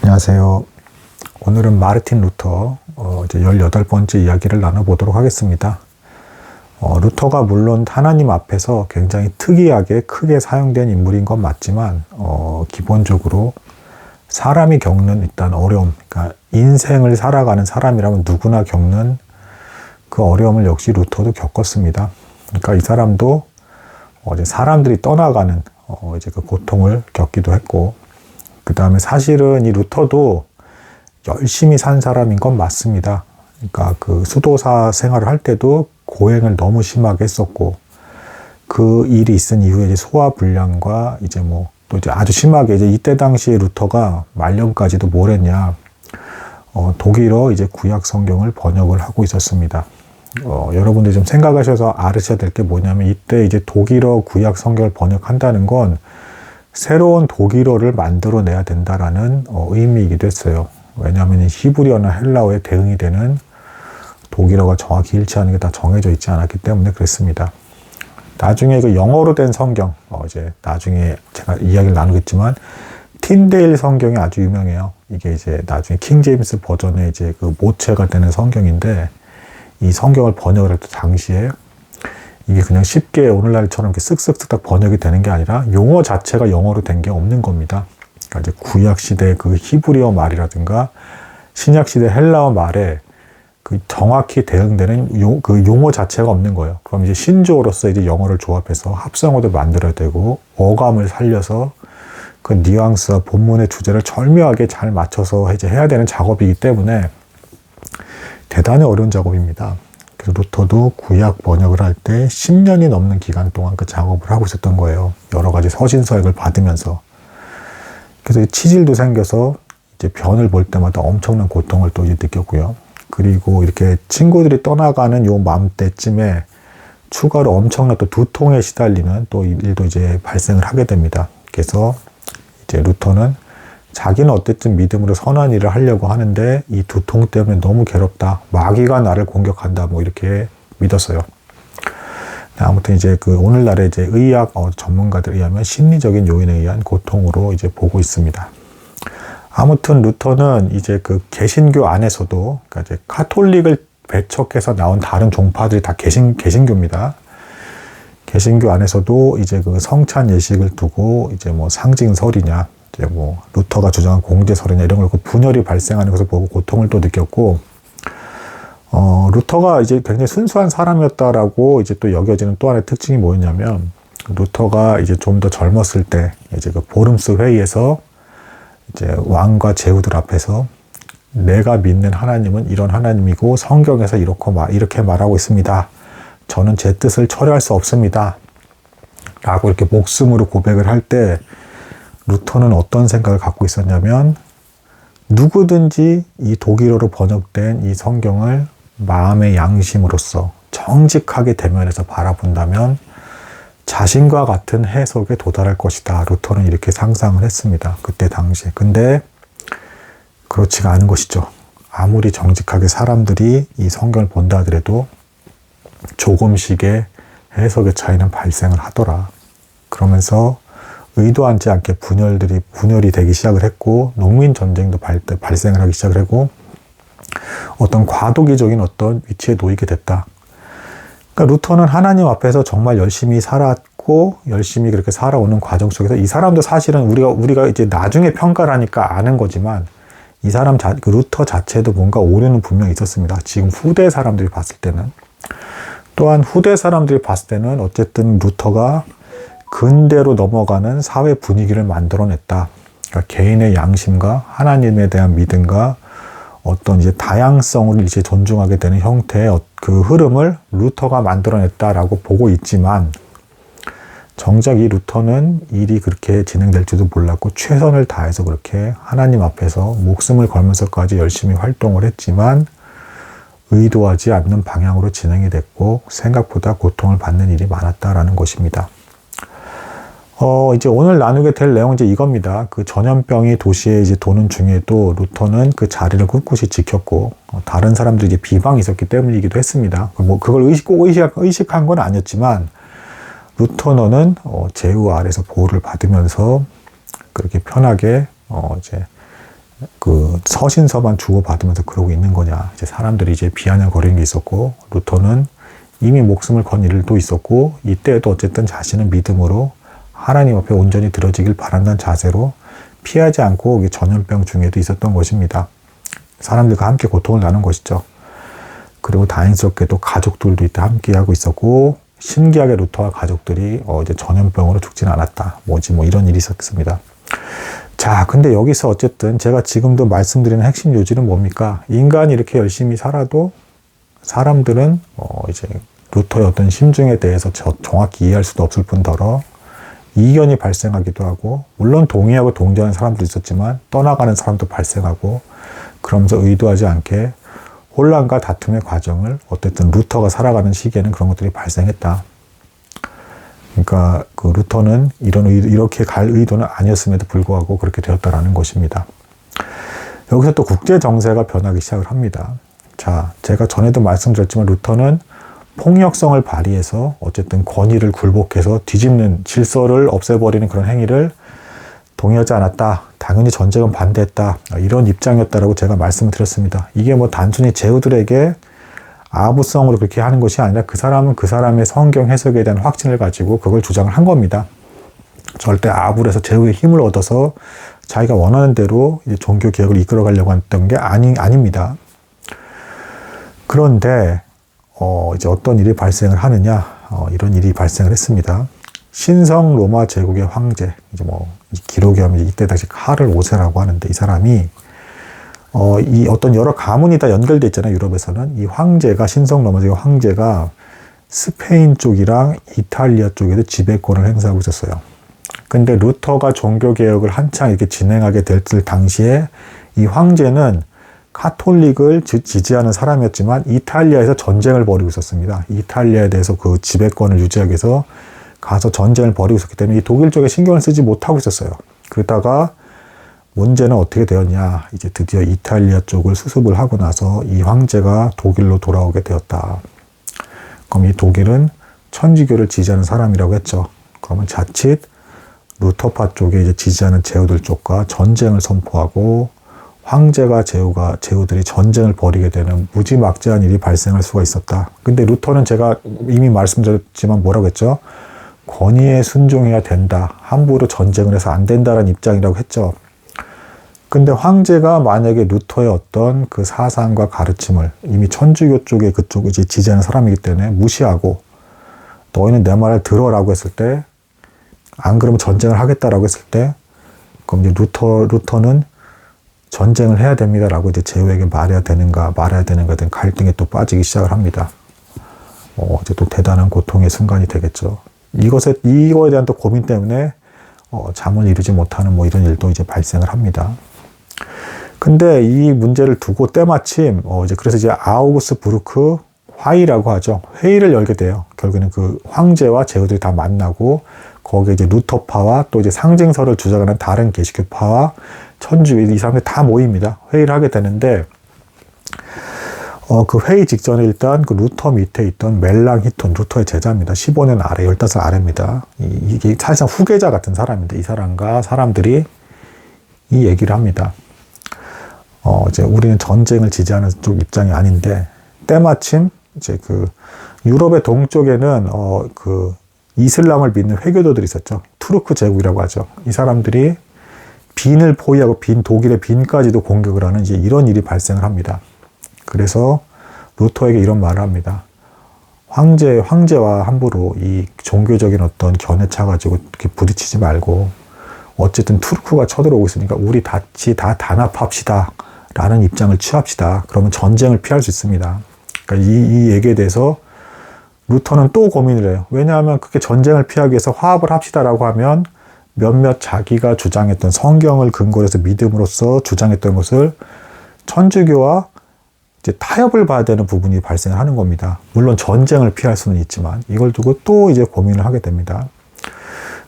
안녕하세요. 오늘은 마르틴 루터 이제 18번째 이야기를 나눠보도록 하겠습니다. 루터가 물론 하나님 앞에서 굉장히 특이하게 크게 사용된 인물인 건 맞지만 기본적으로 사람이 겪는 일단 어려움, 그러니까 인생을 살아가는 사람이라면 누구나 겪는 그 어려움을 역시 루터도 겪었습니다. 그러니까 이 사람도 이제 사람들이 떠나가는 이제 그 고통을 겪기도 했고, 그 다음에 사실은 이 루터도 열심히 산 사람인 건 맞습니다. 그러니까 그 수도사 생활을 할 때도 고행을 너무 심하게 했었고, 그 일이 있은 이후에 이제 소화불량과 이제 또 이제 아주 심하게 이제 이때 당시에 루터가 말년까지도 뭘 했냐, 독일어 이제 구약 성경을 번역을 하고 있었습니다. 여러분들이 좀 생각하셔서 알으셔야 될 게 뭐냐면, 이때 이제 독일어 구약 성경을 번역한다는 건 새로운 독일어를 만들어내야 된다라는 의미이기도 했어요. 왜냐하면 히브리어나 헬라어에 대응이 되는 독일어가 정확히 일치하는 게 다 정해져 있지 않았기 때문에 그랬습니다. 나중에 그 영어로 된 성경, 이제 나중에 제가 이야기를 나누겠지만 틴데일 성경이 아주 유명해요. 이게 이제 나중에 킹 제임스 버전의 이제 그 모체가 되는 성경인데, 이 성경을 번역을 할 때 당시에 이게 그냥 쉽게 오늘날처럼 이렇게 쓱쓱쓱 번역이 되는 게 아니라 용어 자체가 영어로 된 게 없는 겁니다. 그러니까 이제 구약시대 그 히브리어 말이라든가 신약시대 헬라어 말에 그 정확히 대응되는 그 용어 자체가 없는 거예요. 그럼 이제 신조어로서 이제 영어를 조합해서 합성어도 만들어야 되고, 어감을 살려서 그 뉘앙스와 본문의 주제를 절묘하게 잘 맞춰서 이제 해야 되는 작업이기 때문에 대단히 어려운 작업입니다. 그래서 루터도 구약 번역을 할 때 10년이 넘는 기간 동안 그 작업을 하고 있었던 거예요. 여러 가지 서신서액을 받으면서. 그래서 치질도 생겨서 이제 변을 볼 때마다 엄청난 고통을 또 이제 느꼈고요. 그리고 이렇게 친구들이 떠나가는 요 맘때쯤에 추가로 엄청난 또 두통에 시달리는 또 일도 이제 발생을 하게 됩니다. 그래서 이제 루터는 자기는 어쨌든 믿음으로 선한 일을 하려고 하는데 이 두통 때문에 너무 괴롭다, 마귀가 나를 공격한다, 이렇게 믿었어요. 아무튼 이제 그 오늘날의 이제 의학 전문가들에 의하면 심리적인 요인에 의한 고통으로 이제 보고 있습니다. 아무튼 루터는 이제 그 개신교 안에서도, 그러니까 이제 카톨릭을 배척해서 나온 다른 종파들이 다 개신교입니다. 개신교 안에서도 이제 그 성찬 예식을 두고 이제 상징설이냐, 이제 루터가 주장한 공제설이냐 이런 걸 분열이 발생하는 것을 보고 고통을 또 느꼈고, 루터가 이제 굉장히 순수한 사람이었다라고 이제 또 여겨지는 또 하나의 특징이 뭐였냐면, 루터가 이제 좀 더 젊었을 때 이제 그 보름스 회의에서 이제 왕과 제후들 앞에서 내가 믿는 하나님은 이런 하나님이고 성경에서 이렇게 말하고 있습니다. 저는 제 뜻을 철회할 수 없습니다. 라고 이렇게 목숨으로 고백을 할 때 루터는 어떤 생각을 갖고 있었냐면, 누구든지 이 독일어로 번역된 이 성경을 마음의 양심으로서 정직하게 대면해서 바라본다면 자신과 같은 해석에 도달할 것이다. 루터는 이렇게 상상을 했습니다. 그때 당시에. 근데 그렇지가 않은 것이죠. 아무리 정직하게 사람들이 이 성경을 본다 하더라도 조금씩의 해석의 차이는 발생을 하더라. 그러면서 의도하지 않게 분열이 되기 시작을 했고, 농민 전쟁도 발생을 하기 시작을 했고, 어떤 과도기적인 어떤 위치에 놓이게 됐다. 그러니까 루터는 하나님 앞에서 정말 열심히 살았고, 열심히 그렇게 살아오는 과정 속에서 이 사람도 사실은 우리가 이제 나중에 평가를 하니까 아는 거지만, 이 사람 그 루터 자체도 뭔가 오류는 분명히 있었습니다. 지금 후대 사람들이 봤을 때는. 또한 후대 사람들이 봤을 때는 어쨌든 루터가 근대로 넘어가는 사회 분위기를 만들어냈다. 그러니까 개인의 양심과 하나님에 대한 믿음과 어떤 이제 다양성을 이제 존중하게 되는 형태의 그 흐름을 루터가 만들어냈다라고 보고 있지만, 정작 이 루터는 일이 그렇게 진행될 줄도 몰랐고 최선을 다해서 그렇게 하나님 앞에서 목숨을 걸면서까지 열심히 활동을 했지만 의도하지 않는 방향으로 진행이 됐고 생각보다 고통을 받는 일이 많았다라는 것입니다. 이제 오늘 나누게 될 내용은 이제 이겁니다. 그 전염병이 도시에 이제 도는 중에도 루터는 그 자리를 꿋꿋이 지켰고, 다른 사람들이 이제 비방이 있었기 때문이기도 했습니다. 그걸 꼭 의식한 건 아니었지만, 루터는 제후 아래서 보호를 받으면서 그렇게 편하게 이제 그 서신서만 주고받으면서 그러고 있는 거냐. 이제 사람들이 이제 비아냥거리는 게 있었고, 루터는 이미 목숨을 건 일도 있었고, 이때에도 어쨌든 자신은 믿음으로 하나님 앞에 온전히 드려지길 바란다는 자세로 피하지 않고 전염병 중에도 있었던 것입니다. 사람들과 함께 고통을 나눈 것이죠. 그리고 다행스럽게도 가족들도 이때 함께하고 있었고, 신기하게 루터와 가족들이 이제 전염병으로 죽지는 않았다. 뭐 이런 일이 있었습니다. 자, 근데 여기서 어쨌든 제가 지금도 말씀드리는 핵심 요지는 뭡니까? 인간이 이렇게 열심히 살아도 사람들은 이제 루터의 어떤 심중에 대해서 정확히 이해할 수도 없을 뿐더러 이견이 발생하기도 하고, 물론 동의하고 동조하는 사람도 있었지만 떠나가는 사람도 발생하고, 그러면서 의도하지 않게 혼란과 다툼의 과정을 어쨌든 루터가 살아가는 시기에는 그런 것들이 발생했다. 그러니까 그 루터는 이렇게 갈 의도는 아니었음에도 불구하고 그렇게 되었다라는 것입니다. 여기서 또 국제 정세가 변하기 시작을 합니다. 자, 제가 전에도 말씀드렸지만 루터는 폭력성을 발휘해서 어쨌든 권위를 굴복해서 뒤집는 질서를 없애버리는 그런 행위를 동의하지 않았다. 당연히 전쟁은 반대했다. 이런 입장이었다라고 제가 말씀을 드렸습니다. 이게 뭐 단순히 제후들에게 아부성으로 그렇게 하는 것이 아니라 그 사람은 그 사람의 성경 해석에 대한 확신을 가지고 그걸 주장을 한 겁니다. 절대 아부를 해서 제후의 힘을 얻어서 자기가 원하는 대로 이제 종교 개혁을 이끌어가려고 했던 게 아닙니다. 그런데 이제 어떤 일이 발생을 하느냐, 이런 일이 발생을 했습니다. 신성 로마 제국의 황제, 이제 기록에 하면 이때 당시 카를 5세라고 하는데, 이 사람이 이 어떤 여러 가문이 다 연결돼 있잖아요. 유럽에서는 이 황제가, 신성 로마 제국 황제가 스페인 쪽이랑 이탈리아 쪽에도 지배권을 행사하고 있었어요. 근데 루터가 종교 개혁을 한창 이렇게 진행하게 될 당시에 이 황제는 카톨릭을 지지하는 사람이었지만 이탈리아에서 전쟁을 벌이고 있었습니다. 이탈리아에 대해서 그 지배권을 유지하기 위해서 가서 전쟁을 벌이고 있었기 때문에 이 독일 쪽에 신경을 쓰지 못하고 있었어요. 그러다가 문제는 어떻게 되었냐. 이제 드디어 이탈리아 쪽을 수습을 하고 나서 이 황제가 독일로 돌아오게 되었다. 그럼 이 독일은 천주교를 지지하는 사람이라고 했죠. 그러면 자칫 루터파 쪽에 이제 지지하는 제후들 쪽과 전쟁을 선포하고 황제가 제후들이 전쟁을 벌이게 되는 무지막지한 일이 발생할 수가 있었다. 근데 루터는 제가 이미 말씀드렸지만 뭐라고 했죠? 권위에 순종해야 된다. 함부로 전쟁을 해서 안 된다라는 입장이라고 했죠. 근데 황제가 만약에 루터의 어떤 그 사상과 가르침을 이미 천주교 쪽에 그쪽 이제 지지하는 사람이기 때문에 무시하고 너희는 내 말을 들어라고 했을 때, 안 그러면 전쟁을 하겠다라고 했을 때, 그럼 이제 루터는 전쟁을 해야 됩니다라고 이제 제후에게 말해야 되는가 말아야 되는가 된 갈등에 또 빠지기 시작을 합니다. 이제 또 대단한 고통의 순간이 되겠죠. 이거에 대한 또 고민 때문에 잠을 이루지 못하는 이런 일도 이제 발생을 합니다. 근데 이 문제를 두고 때마침 그래서 이제 아우구스부르크 화의라고 하죠. 회의를 열게 돼요. 결국에는 그 황제와 제후들이 다 만나고 거기에 이제 루터파와 또 이제 상징설을 주장하는 다른 개신교파와 천주교 이 사람들이 다 모입니다. 회의를 하게 되는데 그 회의 직전에 일단 그 루터 밑에 있던 멜랑히톤, 루터의 제자입니다. 15년 아래, 15살 아래입니다. 이게 사실상 후계자 같은 사람인데 이 사람과 사람들이 이 얘기를 합니다. 이제 우리는 전쟁을 지지하는 쪽 입장이 아닌데, 때마침 이제 그 유럽의 동쪽에는 그 이슬람을 믿는 회교도들이 있었죠. 투르크 제국이라고 하죠. 이 사람들이 빈을 포위하고 독일의 빈까지도 공격을 하는 이제 이런 일이 발생을 합니다. 그래서 루터에게 이런 말을 합니다. 황제와 함부로 이 종교적인 어떤 견해차 가지고 이렇게 부딪히지 말고, 어쨌든 투르크가 쳐들어오고 있으니까 우리 같이 다 단합합시다 라는 입장을 취합시다. 그러면 전쟁을 피할 수 있습니다. 그러니까 이 얘기에 대해서 루터는 또 고민을 해요. 왜냐하면 그렇게 전쟁을 피하기 위해서 화합을 합시다라고 하면 몇몇 자기가 주장했던 성경을 근거로 해서 믿음으로써 주장했던 것을 천주교와 이제 타협을 봐야 되는 부분이 발생을 하는 겁니다. 물론 전쟁을 피할 수는 있지만 이걸 두고 또 이제 고민을 하게 됩니다.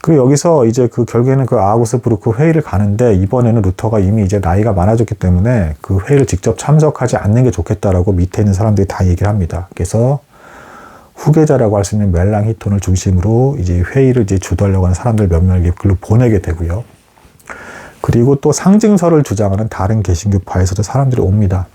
그리고 여기서 이제 결국에는 그 아우구스부르크 회의를 가는데, 이번에는 루터가 이미 이제 나이가 많아졌기 때문에 그 회의를 직접 참석하지 않는 게 좋겠다라고 밑에 있는 사람들이 다 얘기를 합니다. 그래서 후계자라고 할 수 있는 멜랑히톤을 중심으로 이제 회의를 이제 주도하려고 하는 사람들 몇 명을 글로 보내게 되고요. 그리고 또 상징설을 주장하는 다른 개신교파에서도 사람들이 옵니다.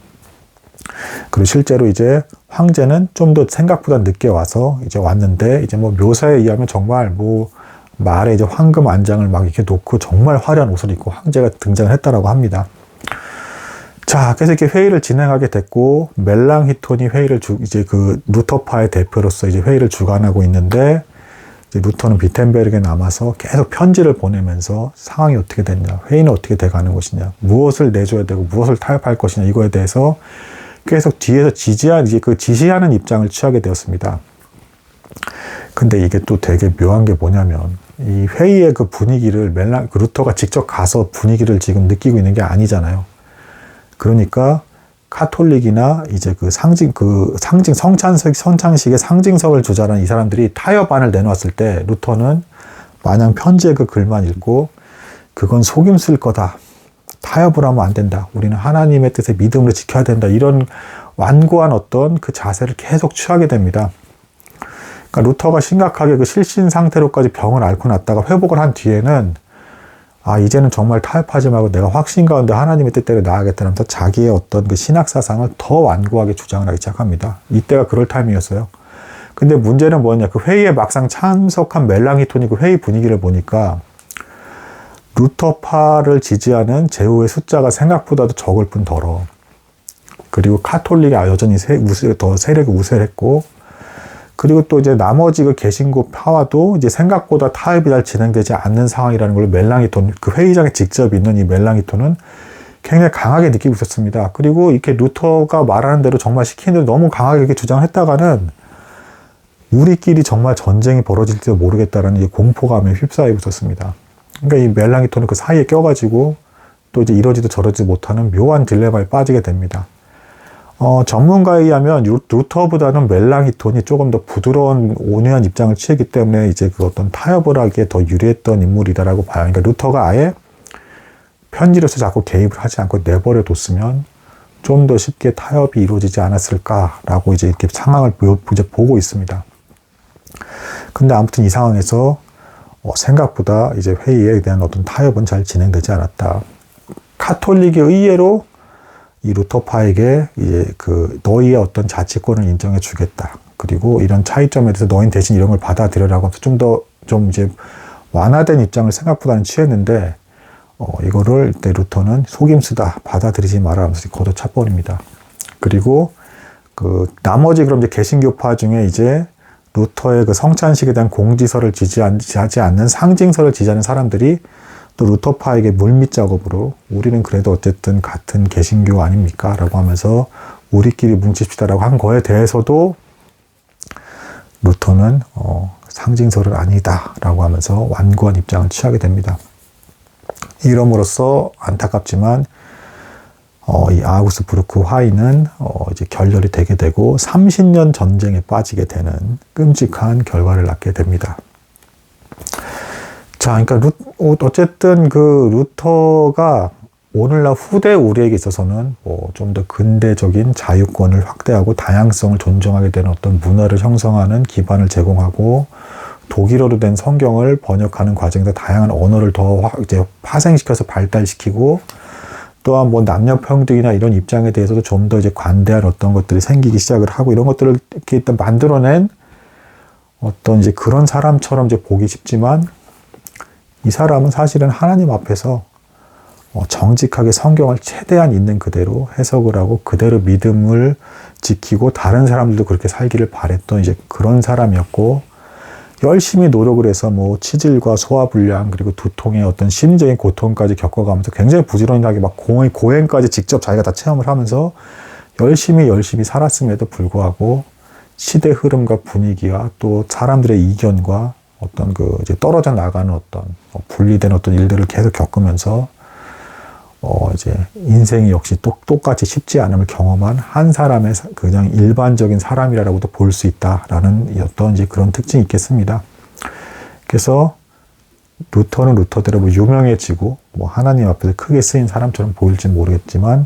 그리고 실제로 이제 황제는 좀 더 생각보다 늦게 와서 이제 왔는데, 이제 뭐 묘사에 의하면 정말 뭐 말에 이제 황금 안장을 막 이렇게 놓고 정말 화려한 옷을 입고 황제가 등장을 했다라고 합니다. 자, 그래서 이렇게 회의를 진행하게 됐고, 멜랑히톤이 회의를 이제 그 루터파의 대표로서 이제 회의를 주관하고 있는데, 이제 루터는 비텐베르크에 남아서 계속 편지를 보내면서 상황이 어떻게 됐냐, 회의는 어떻게 돼가는 것이냐, 무엇을 내줘야 되고 무엇을 타협할 것이냐, 이거에 대해서 계속 뒤에서 이제 그 지시하는 입장을 취하게 되었습니다. 근데 이게 또 되게 묘한 게 뭐냐면, 이 회의의 그 분위기를 그 루터가 직접 가서 분위기를 지금 느끼고 있는 게 아니잖아요. 그러니까 카톨릭이나 이제 그 상징 성찬식의 상징석을 주자라는 이 사람들이 타협안을 내놓았을 때, 루터는 마냥 편지의 그 글만 읽고 그건 속임수일 거다, 타협을 하면 안 된다, 우리는 하나님의 뜻에 믿음으로 지켜야 된다, 이런 완고한 어떤 그 자세를 계속 취하게 됩니다. 그러니까 루터가 심각하게 그 실신 상태로까지 병을 앓고 났다가 회복을 한 뒤에는, 아, 이제는 정말 타협하지 말고 내가 확신 가운데 하나님의 뜻대로 나아가겠다면서 자기의 어떤 그 신학 사상을 더 완고하게 주장을 하기 시작합니다. 이때가 그럴 타임이었어요. 근데 문제는 뭐냐, 그 회의에 막상 참석한 멜랑히톤이 그 회의 분위기를 보니까 루터파를 지지하는 제후의 숫자가 생각보다도 적을 뿐더러, 그리고 카톨릭이 여전히 더 세력이 우세했고, 그리고 또 이제 나머지 그 개신교파와도 이제 생각보다 타협이 잘 진행되지 않는 상황이라는 걸 멜랑히톤, 그 회의장에 직접 있는 이 멜랑히톤은 굉장히 강하게 느끼고 있었습니다. 그리고 이렇게 루터가 말하는 대로 정말 시키는 대로 너무 강하게 이렇게 주장했다가는 우리끼리 정말 전쟁이 벌어질지도 모르겠다라는 이 공포감에 휩싸이고 있었습니다. 그러니까 이 멜랑히톤은 그 사이에 껴가지고 또 이제 이러지도 저러지 못하는 묘한 딜레마에 빠지게 됩니다. 전문가에 의하면 루터보다는 멜랑히톤이 조금 더 부드러운 온유한 입장을 취했기 때문에 이제 그 어떤 타협을 하기에 더 유리했던 인물이다라고 봐요. 그러니까 루터가 아예 편지로서 자꾸 개입을 하지 않고 내버려 뒀으면 좀 더 쉽게 타협이 이루어지지 않았을까라고 이제 이렇게 상황을 이제 보고 있습니다. 근데 아무튼 이 상황에서 생각보다 이제 회의에 대한 어떤 타협은 잘 진행되지 않았다. 카톨릭의 의회로 이 루터파에게 이제 그 너희의 어떤 자치권을 인정해 주겠다, 그리고 이런 차이점에 대해서 너희 대신 이런 걸 받아들여라고 하면서 좀 이제 완화된 입장을 생각보다는 취했는데, 이거를 이때 루터는 속임수다, 받아들이지 마라 하면서 걷어차버립니다. 그리고 그 나머지 그럼 이제 개신교파 중에 이제 루터의 그 성찬식에 대한 공지서를 지지하지 않는 상징서를 지지하는 사람들이 또 루터파에게 물밑 작업으로 우리는 그래도 어쨌든 같은 개신교 아닙니까? 라고 하면서 우리끼리 뭉칩시다라고 한 거에 대해서도 루터는 상징서를 아니다 라고 하면서 완고한 입장을 취하게 됩니다. 이럼으로써 안타깝지만 이 아우구스부르크 화의는 이제 결렬이 되게 되고 30년 전쟁에 빠지게 되는 끔찍한 결과를 낳게 됩니다. 자, 그러니까 어쨌든 그 루터가 오늘날 후대 우리에게 있어서는 뭐 좀 더 근대적인 자유권을 확대하고 다양성을 존중하게 되는 어떤 문화를 형성하는 기반을 제공하고, 독일어로 된 성경을 번역하는 과정에서 다양한 언어를 더 이제 파생시켜서 발달시키고, 또한 뭐 남녀 평등이나 이런 입장에 대해서도 좀 더 이제 관대한 어떤 것들이 생기기 시작을 하고, 이런 것들을 이렇게 일단 만들어낸 어떤 이제 그런 사람처럼 이제 보기 쉽지만, 이 사람은 사실은 하나님 앞에서 정직하게 성경을 최대한 있는 그대로 해석을 하고 그대로 믿음을 지키고 다른 사람들도 그렇게 살기를 바랬던 이제 그런 사람이었고, 열심히 노력을 해서 뭐 치질과 소화불량 그리고 두통의 어떤 심리적인 고통까지 겪어가면서 굉장히 부지런하게 막 고행까지 직접 자기가 다 체험을 하면서 열심히 살았음에도 불구하고 시대 흐름과 분위기와 또 사람들의 이견과 어떤 그 이제 떨어져 나가는 어떤 분리된 어떤 일들을 계속 겪으면서 이제 인생이 역시 똑같이 쉽지 않음을 경험한 한 사람의 그냥 일반적인 사람이라고도 볼 수 있다라는 어떤 이제 그런 특징이 있겠습니다. 그래서 루터는 루터대로 뭐 유명해지고 뭐 하나님 앞에서 크게 쓰인 사람처럼 보일지 모르겠지만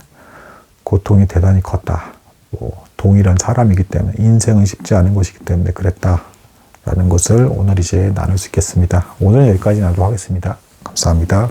고통이 대단히 컸다. 뭐 동일한 사람이기 때문에 인생은 쉽지 않은 것이기 때문에 그랬다라는 것을 오늘 이제 나눌 수 있겠습니다. 오늘 여기까지 나누도록 하겠습니다. 감사합니다.